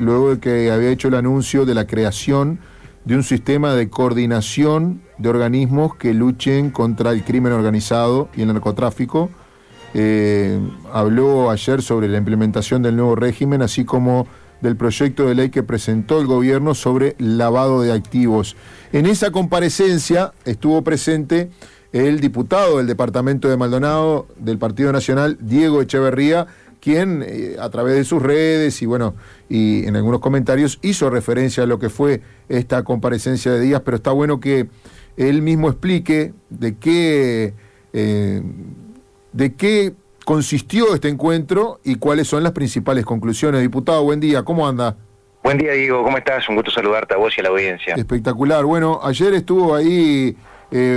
luego de que había hecho el anuncio de la creación de un sistema de coordinación de organismos que luchen contra el crimen organizado y el narcotráfico. Habló ayer sobre la implementación del nuevo régimen, así como del proyecto de ley que presentó el gobierno sobre lavado de activos. En esa comparecencia estuvo presente el diputado del departamento de Maldonado del Partido Nacional, Diego Echeverría, quien a través de sus redes y en algunos comentarios hizo referencia a lo que fue esta comparecencia de Díaz, pero está bueno que él mismo explique de qué consistió este encuentro y cuáles son las principales conclusiones. Diputado, buen día, ¿cómo anda? Buen día, Diego, ¿cómo estás? Un gusto saludarte a vos y a la audiencia. Espectacular. Bueno, ayer estuvo ahí,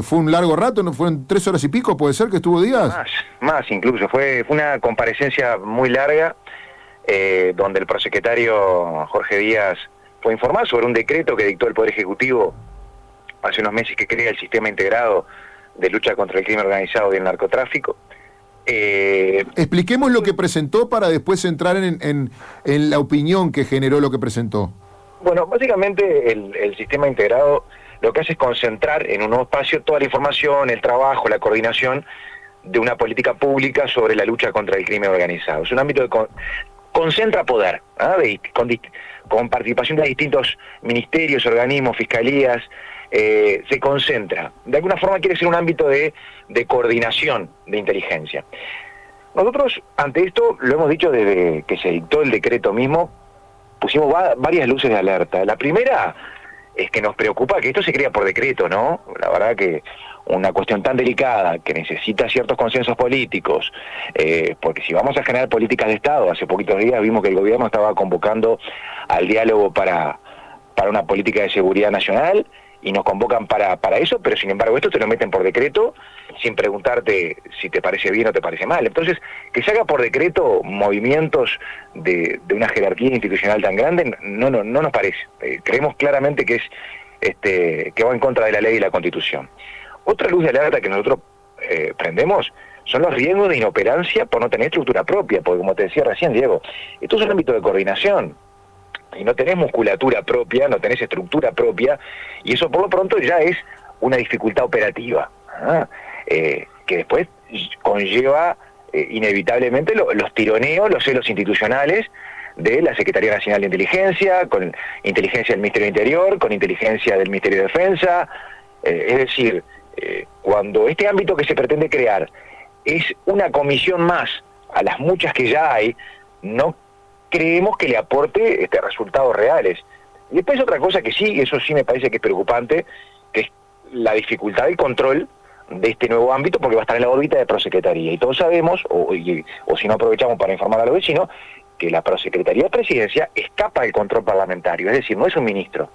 fue un largo rato, ¿no? ¿Fueron 3 horas y pico, puede ser que estuvo Díaz? Más incluso, fue una comparecencia muy larga, donde el prosecretario Jorge Díaz fue a informar sobre un decreto que dictó el Poder Ejecutivo hace unos meses que crea el Sistema Integrado de Lucha contra el Crimen Organizado y el Narcotráfico. Expliquemos lo que presentó para después entrar en la opinión que generó lo que presentó. Bueno, básicamente el Sistema Integrado lo que hace es concentrar en un nuevo espacio toda la información, el trabajo, la coordinación de una política pública sobre la lucha contra el crimen organizado. Es un ámbito que concentra poder, con participación de distintos ministerios, organismos, fiscalías, se concentra. De alguna forma quiere ser un ámbito de coordinación de inteligencia. Nosotros, ante esto, lo hemos dicho desde que se dictó el decreto mismo, pusimos varias luces de alerta. La primera es que nos preocupa que esto se crea por decreto, ¿no? La verdad que una cuestión tan delicada, que necesita ciertos consensos políticos, porque si vamos a generar políticas de Estado, hace poquitos días vimos que el gobierno estaba convocando al diálogo para una política de seguridad nacional, y nos convocan para eso, pero sin embargo esto te lo meten por decreto sin preguntarte si te parece bien o te parece mal. Entonces, que se haga por decreto movimientos de una jerarquía institucional tan grande no nos parece. Creemos claramente que que va en contra de la ley y la Constitución. Otra luz de alerta que nosotros prendemos son los riesgos de inoperancia por no tener estructura propia, porque como te decía recién, Diego, esto es un ámbito de coordinación. Y no tenés musculatura propia, no tenés estructura propia, y eso por lo pronto ya es una dificultad operativa, que después conlleva inevitablemente los tironeos, los celos institucionales de la Secretaría Nacional de Inteligencia, con inteligencia del Ministerio del Interior, con inteligencia del Ministerio de Defensa. Es decir, cuando este ámbito que se pretende crear es una comisión más a las muchas que ya hay, no creemos que le aporte resultados reales. Y después otra cosa que sí, eso sí me parece que es preocupante, que es la dificultad del control de este nuevo ámbito, porque va a estar en la órbita de Prosecretaría. Y todos sabemos, o si no aprovechamos para informar a los vecinos, que la Prosecretaría de Presidencia escapa del control parlamentario, es decir, no es un ministro.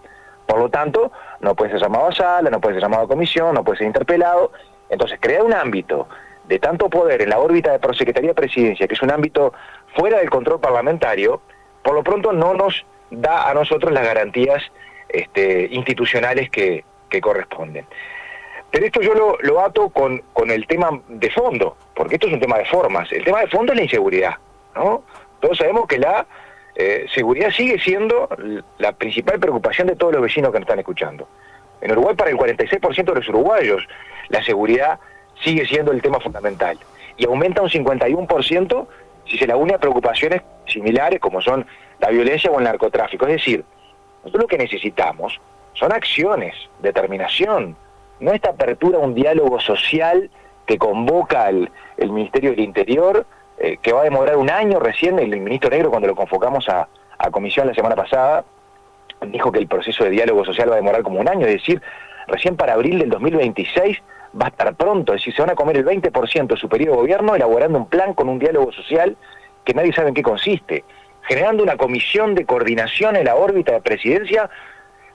Por lo tanto, no puede ser llamado a sala, no puede ser llamado a comisión, no puede ser interpelado. Entonces, crear un ámbito de tanto poder en la órbita de Prosecretaría de Presidencia, que es un ámbito fuera del control parlamentario, por lo pronto no nos da a nosotros las garantías institucionales que corresponden. Pero esto yo lo ato con el tema de fondo, porque esto es un tema de formas. El tema de fondo es la inseguridad, ¿no? Todos sabemos que la seguridad sigue siendo la principal preocupación de todos los vecinos que nos están escuchando. En Uruguay, para el 46% de los uruguayos, la seguridad sigue siendo el tema fundamental. Y aumenta un 51% si se la une a preocupaciones similares como son la violencia o el narcotráfico. Es decir, nosotros lo que necesitamos son acciones, determinación, no esta apertura a un diálogo social que convoca el Ministerio del Interior, que va a demorar un año recién. El ministro Negro, cuando lo convocamos a comisión la semana pasada, dijo que el proceso de diálogo social va a demorar como un año, es decir, recién para abril del 2026 va a estar pronto, es decir, se van a comer el 20% de su periodo de gobierno elaborando un plan con un diálogo social que nadie sabe en qué consiste, generando una comisión de coordinación en la órbita de Presidencia,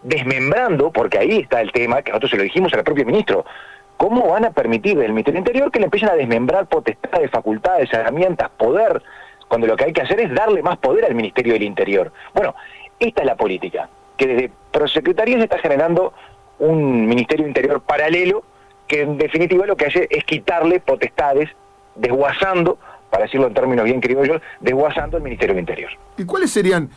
desmembrando, porque ahí está el tema, que nosotros se lo dijimos al propio ministro, ¿cómo van a permitir del Ministerio del Interior que le empiecen a desmembrar potestades, facultades, herramientas, poder, cuando lo que hay que hacer es darle más poder al Ministerio del Interior? Bueno, esta es la política, que desde Prosecretaría se está generando un Ministerio del Interior paralelo, que en definitiva lo que hace es quitarle potestades, desguazando, para decirlo en términos bien criollos, desguazando el Ministerio del Interior. ¿Y cuáles serían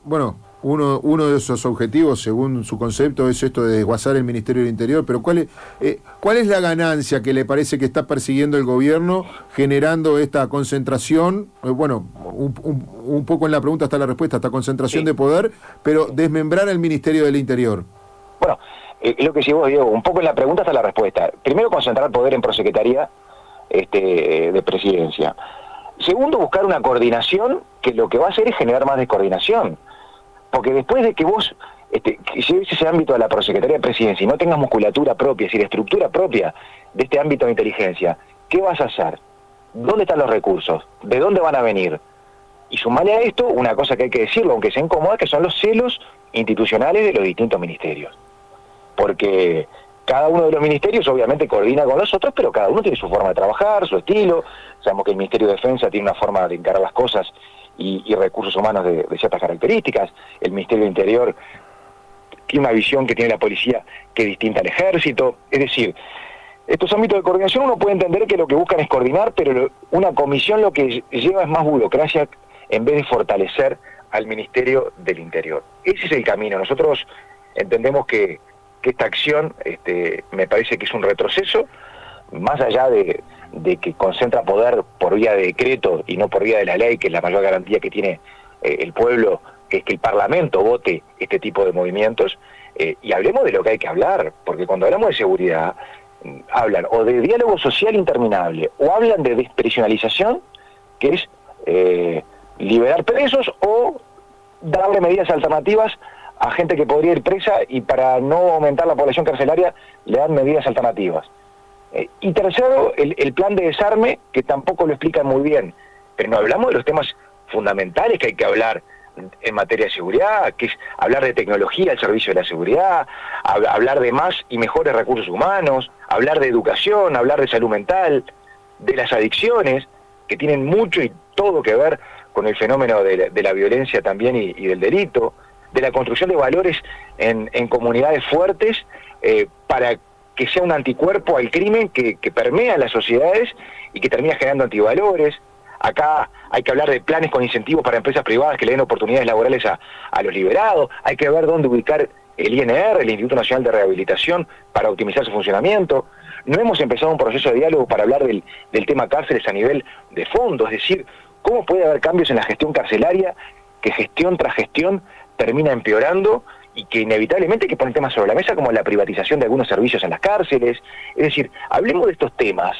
Bueno, uno de esos objetivos, según su concepto, es esto de desguazar el Ministerio del Interior, pero ¿cuál es la ganancia que le parece que está persiguiendo el gobierno generando esta concentración? Bueno, un poco en la pregunta está la respuesta, esta concentración de poder, pero desmembrar el Ministerio del Interior. Bueno, es lo que decís vos, Diego, un poco en la pregunta está la respuesta. Primero, concentrar poder en prosecretaría de presidencia. Segundo, buscar una coordinación que lo que va a hacer es generar más descoordinación. Porque después de que vos lleves ese ámbito de la prosecretaría de presidencia y no tengas musculatura propia, es decir, estructura propia de este ámbito de inteligencia, ¿qué vas a hacer? ¿Dónde están los recursos? ¿De dónde van a venir? Y sumarle a esto una cosa que hay que decirlo, aunque sea incómoda, que son los celos institucionales de los distintos ministerios. Porque cada uno de los ministerios obviamente coordina con los otros, pero cada uno tiene su forma de trabajar, su estilo. Sabemos que el Ministerio de Defensa tiene una forma de encarar las cosas y recursos humanos de ciertas características. El Ministerio de Interior tiene una visión que tiene la policía que es distinta al ejército. Es decir, estos ámbitos de coordinación uno puede entender que lo que buscan es coordinar, pero una comisión lo que lleva es más burocracia en vez de fortalecer al Ministerio del Interior. Ese es el camino. Nosotros entendemos que esta acción me parece que es un retroceso, más allá de que concentra poder por vía de decreto y no por vía de la ley, que es la mayor garantía que tiene el pueblo, que es que el Parlamento vote este tipo de movimientos, y hablemos de lo que hay que hablar, porque cuando hablamos de seguridad, hablan o de diálogo social interminable, o hablan de desprisionalización, que es liberar presos, o darle medidas alternativas a gente que podría ir presa, y para no aumentar la población carcelaria le dan medidas alternativas. Y tercero, el plan de desarme, que tampoco lo explican muy bien, pero no hablamos de los temas fundamentales que hay que hablar en materia de seguridad, que es hablar de tecnología al servicio de la seguridad, hablar de más y mejores recursos humanos, hablar de educación, hablar de salud mental, de las adicciones, que tienen mucho y todo que ver con el fenómeno de la violencia también y del delito, de la construcción de valores en comunidades fuertes para que sea un anticuerpo al crimen que permea las sociedades y que termina generando antivalores. Acá hay que hablar de planes con incentivos para empresas privadas que le den oportunidades laborales a los liberados. Hay que ver dónde ubicar el INR, el Instituto Nacional de Rehabilitación, para optimizar su funcionamiento. No hemos empezado un proceso de diálogo para hablar del tema cárceles a nivel de fondo, es decir, cómo puede haber cambios en la gestión carcelaria que gestión tras gestión termina empeorando, y que inevitablemente hay que poner temas sobre la mesa como la privatización de algunos servicios en las cárceles. Es decir, hablemos de estos temas,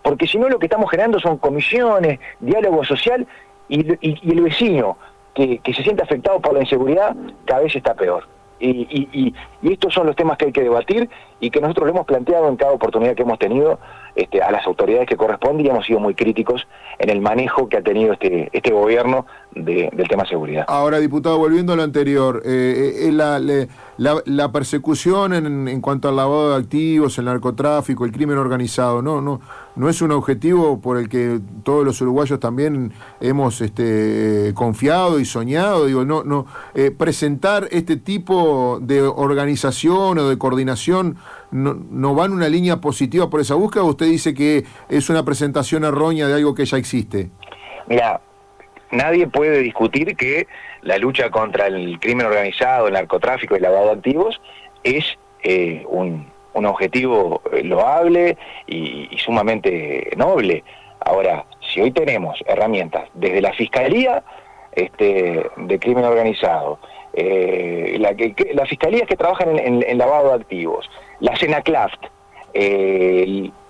porque si no lo que estamos generando son comisiones, diálogo social, y el vecino que se siente afectado por la inseguridad cada vez está peor. Y estos son los temas que hay que debatir y que nosotros lo hemos planteado en cada oportunidad que hemos tenido a las autoridades que corresponden, y hemos sido muy críticos en el manejo que ha tenido este gobierno del tema seguridad. Ahora, diputado, volviendo a lo anterior, la persecución en cuanto al lavado de activos, el narcotráfico, el crimen organizado, no es un objetivo por el que todos los uruguayos también hemos confiado y soñado. Digo, presentar este tipo de organización o de coordinación no va en una línea positiva por esa búsqueda, o usted dice que es una presentación errónea de algo que ya existe. Mira, nadie puede discutir que la lucha contra el crimen organizado, el narcotráfico y el lavado de activos es un objetivo loable y sumamente noble. Ahora, si hoy tenemos herramientas desde la Fiscalía de Crimen Organizado, las fiscalías que trabajan en lavado de activos, la Senaclaft,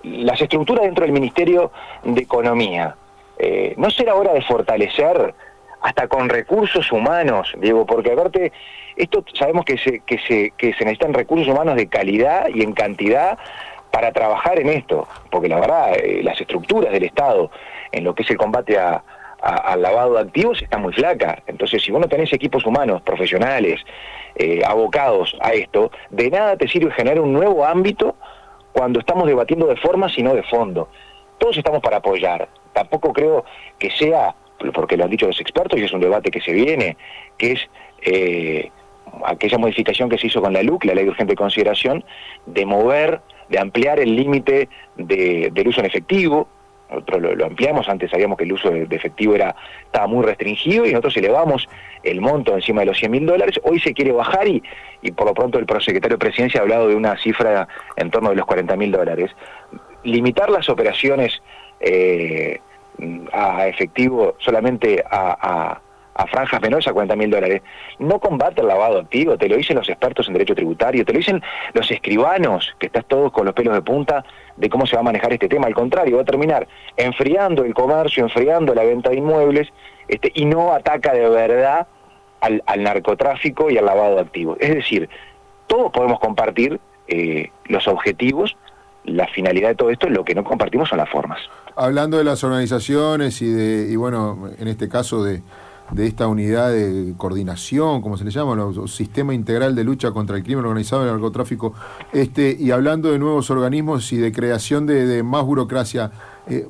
las estructuras dentro del Ministerio de Economía, ¿no será hora de fortalecer hasta con recursos humanos, Diego? Porque aparte, esto sabemos que se necesitan recursos humanos de calidad y en cantidad para trabajar en esto, porque la verdad, las estructuras del Estado en lo que es el combate al lavado de activos está muy flaca. Entonces, si vos no tenés equipos humanos, profesionales, abocados a esto, de nada te sirve generar un nuevo ámbito cuando estamos debatiendo de forma, sino de fondo. Todos estamos para apoyar. Tampoco creo que sea, porque lo han dicho los expertos, y es un debate que se viene, que es aquella modificación que se hizo con la LUC, la Ley de Urgente Consideración, de ampliar el límite del uso en efectivo. nosotros lo ampliamos. Antes sabíamos que el uso de efectivo estaba muy restringido y nosotros elevamos el monto encima de los $100.000. Hoy se quiere bajar y por lo pronto el prosecretario de Presidencia ha hablado de una cifra en torno de los $40.000. Limitar las operaciones a efectivo solamente a franjas menores a $40.000 no combate el lavado activo. Te lo dicen los expertos en derecho tributario, te lo dicen los escribanos, que estás todos con los pelos de punta de cómo se va a manejar este tema. Al contrario, va a terminar enfriando el comercio, enfriando la venta de inmuebles, y no ataca de verdad al narcotráfico y al lavado de activos. Es decir, todos podemos compartir los objetivos, la finalidad de todo esto. Lo que no compartimos son las formas. Hablando de las organizaciones y bueno, en este caso de esta unidad de coordinación, como se le llama, el sistema integral de lucha contra el crimen organizado y el narcotráfico, y hablando de nuevos organismos y de creación de más burocracia,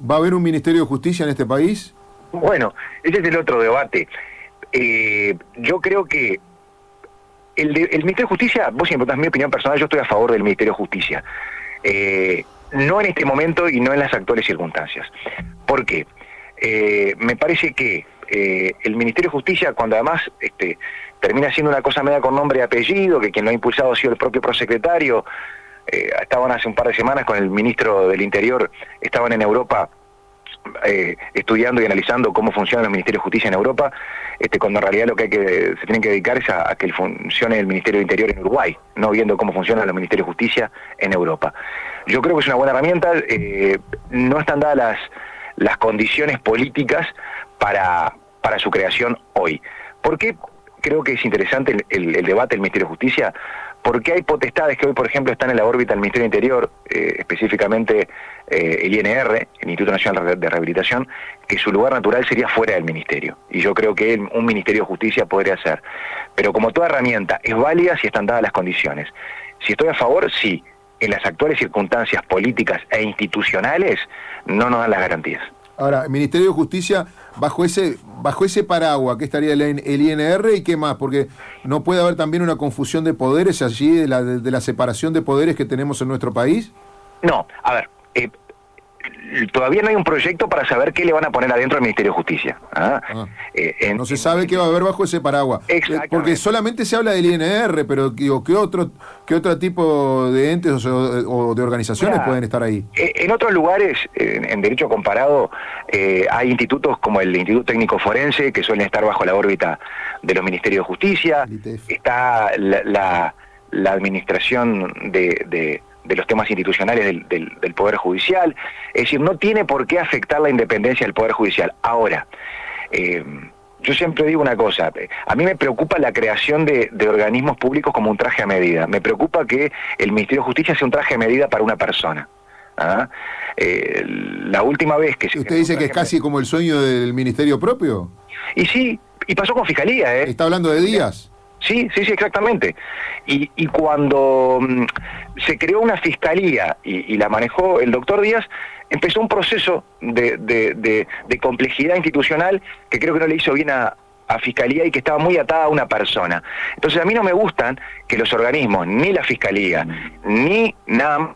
¿va a haber un Ministerio de Justicia en este país? Bueno, ese es el otro debate. Yo creo que el Ministerio de Justicia, vos si me preguntás mi opinión personal, yo estoy a favor del Ministerio de Justicia. No en este momento y no en las actuales circunstancias. ¿Por qué? Me parece que el Ministerio de Justicia, cuando además termina siendo una cosa media con nombre y apellido, que quien lo ha impulsado ha sido el propio prosecretario, estaban hace un par de semanas con el ministro del Interior, estaban en Europa estudiando y analizando cómo funcionan los ministerios de justicia en Europa, cuando en realidad se tienen que dedicar es a que funcione el Ministerio de Interior en Uruguay, no viendo cómo funcionan los ministerios de justicia en Europa. Yo creo que es una buena herramienta. No están dadas las condiciones políticas para su creación hoy. ¿Por qué creo que es interesante el debate del Ministerio de Justicia? Porque hay potestades que hoy, por ejemplo, están en la órbita del Ministerio de Interior, específicamente el INR, el Instituto Nacional de Rehabilitación, que su lugar natural sería fuera del Ministerio. Y yo creo que un Ministerio de Justicia podría ser. Pero como toda herramienta, es válida si están dadas las condiciones. Si estoy a favor, sí. En las actuales circunstancias políticas e institucionales, no nos dan las garantías. Ahora, el Ministerio de Justicia, bajo ese paraguas, ¿qué estaría el INR y qué más? Porque no puede haber también una confusión de poderes allí, de la separación de poderes que tenemos en nuestro país. No, a ver, todavía no hay un proyecto para saber qué le van a poner adentro del Ministerio de Justicia. No se sabe qué va a haber bajo ese paraguas. Porque solamente se habla del INR, pero digo, ¿qué otro tipo de entes o de organizaciones pueden estar ahí? En otros lugares, en derecho comparado, hay institutos como el Instituto Técnico Forense, que suelen estar bajo la órbita de los Ministerios de Justicia. Está la administración de los temas institucionales del Poder Judicial. Es decir, no tiene por qué afectar la independencia del Poder Judicial. Ahora, yo siempre digo una cosa, a mí me preocupa la creación de organismos públicos como un traje a medida. Me preocupa que el Ministerio de Justicia sea un traje a medida para una persona. La última vez que... ¿Usted dice que es casi como el sueño del ministerio propio? Y sí, y pasó con Fiscalía, ¿eh? ¿Está hablando de Díaz? Sí, exactamente. Y cuando se creó una fiscalía y la manejó el doctor Díaz, empezó un proceso de complejidad institucional que creo que no le hizo bien a Fiscalía y que estaba muy atada a una persona. Entonces a mí no me gustan que los organismos, ni la Fiscalía, ni nada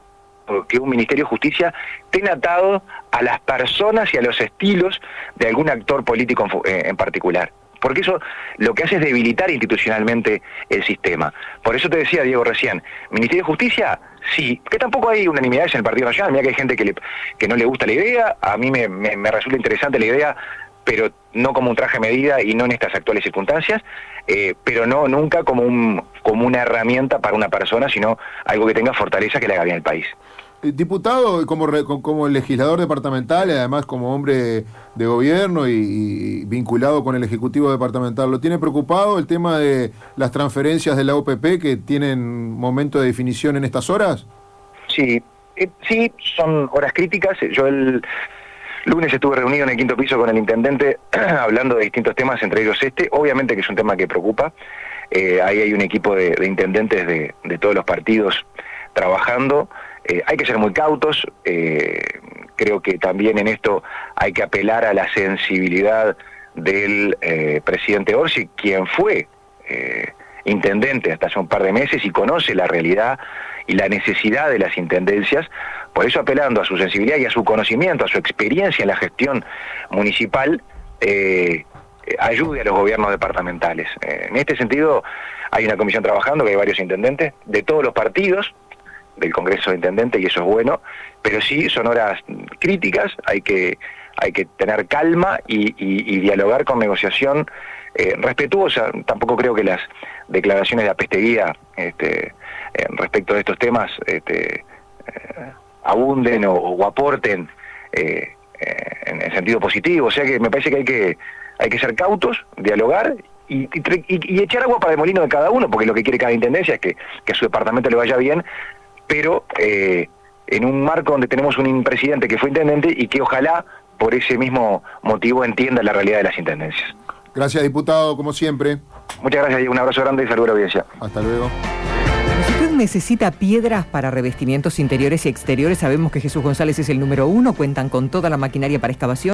que un Ministerio de Justicia estén atados a las personas y a los estilos de algún actor político en particular. Porque eso lo que hace es debilitar institucionalmente el sistema. Por eso te decía, Diego, recién, Ministerio de Justicia, sí, que tampoco hay unanimidades en el Partido Nacional. Mira que hay gente que no le gusta la idea, a mí me resulta interesante la idea, pero no como un traje a medida y no en estas actuales circunstancias, pero no nunca como una herramienta para una persona, sino algo que tenga fortaleza que le haga bien al país. Diputado, como legislador departamental y además como hombre de gobierno y vinculado con el Ejecutivo Departamental, ¿lo tiene preocupado el tema de las transferencias de la OPP que tienen momento de definición en estas horas? Sí, son horas críticas. Yo el lunes estuve reunido en el quinto piso con el intendente hablando de distintos temas, entre ellos obviamente que es un tema que preocupa. Ahí hay un equipo de intendentes de todos los partidos trabajando. Hay que ser muy cautos, creo que también en esto hay que apelar a la sensibilidad del presidente Orsi, quien fue intendente hasta hace un par de meses y conoce la realidad y la necesidad de las intendencias. Por eso, apelando a su sensibilidad y a su conocimiento, a su experiencia en la gestión municipal, ayude a los gobiernos departamentales. En este sentido, hay una comisión trabajando, que hay varios intendentes de todos los partidos del Congreso de Intendentes, y eso es bueno, pero sí son horas críticas, hay que tener calma y dialogar con negociación respetuosa. Tampoco creo que las declaraciones de apesteguía respecto de estos temas abunden o aporten en el sentido positivo. O sea que me parece que hay que ser cautos, dialogar y echar agua para el molino de cada uno, porque lo que quiere cada intendencia es que a su departamento le vaya bien, pero en un marco donde tenemos un presidente que fue intendente y que ojalá por ese mismo motivo entienda la realidad de las intendencias. Gracias, diputado, como siempre. Muchas gracias y un abrazo grande y saludo a la audiencia. Hasta luego. Si usted necesita piedras para revestimientos interiores y exteriores, sabemos que Jesús González es el número 1, cuentan con toda la maquinaria para excavación.